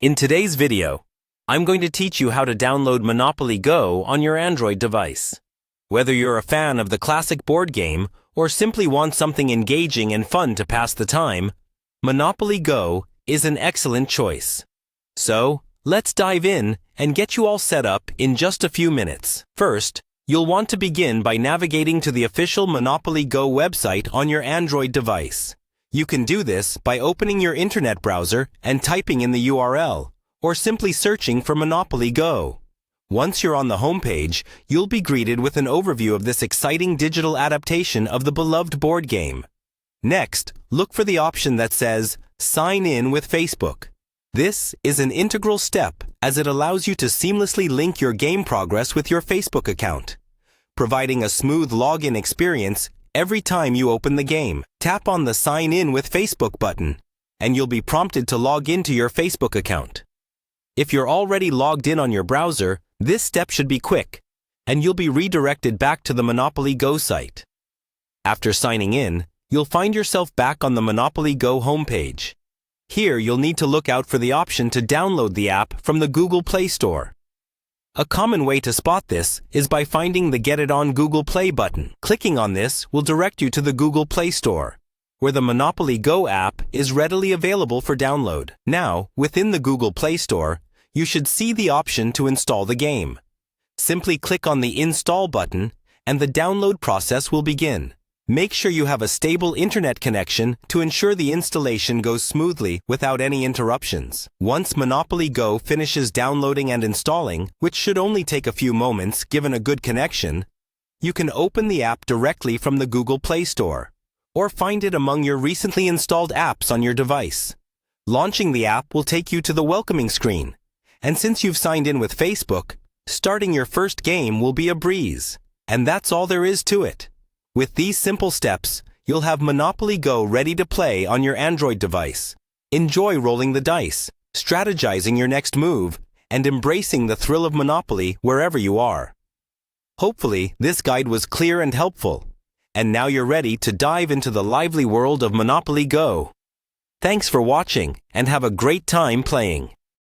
In today's video, I'm going to teach you how to download Monopoly Go on your Android device. Whether you're a fan of the classic board game or simply want something engaging and fun to pass the time, Monopoly Go is an excellent choice. So, let's dive in and get you all set up in just a few minutes. First, you'll want to begin by navigating to the official Monopoly Go website on your Android device. You can do this by opening your internet browser and typing in the URL, or simply searching for Monopoly Go. Once you're on the homepage, you'll be greeted with an overview of this exciting digital adaptation of the beloved board game. Next, look for the option that says Sign in with Facebook. This is an integral step as it allows you to seamlessly link your game progress with your Facebook account, providing a smooth login experience every time you open the game. Tap on the Sign in with Facebook button, and you'll be prompted to log into your Facebook account. If you're already logged in on your browser, this step should be quick, and you'll be redirected back to the Monopoly Go site. After signing in, you'll find yourself back on the Monopoly Go homepage. Here, you'll need to look out for the option to download the app from the Google Play Store. A common way to spot this is by finding the Get It on Google Play button. Clicking on this will direct you to the Google Play Store, where the Monopoly Go app is readily available for download. Now, within the Google Play Store, you should see the option to install the game. Simply click on the Install button, and the download process will begin. Make sure you have a stable internet connection to ensure the installation goes smoothly without any interruptions. Once Monopoly Go finishes downloading and installing, which should only take a few moments given a good connection, you can open the app directly from the Google Play Store, or find it among your recently installed apps on your device. Launching the app will take you to the welcoming screen, and since you've signed in with Facebook, starting your first game will be a breeze. And that's all there is to it. With these simple steps, you'll have Monopoly Go ready to play on your Android device. Enjoy rolling the dice, strategizing your next move, and embracing the thrill of Monopoly wherever you are. Hopefully, this guide was clear and helpful, and now you're ready to dive into the lively world of Monopoly Go. Thanks for watching, and have a great time playing.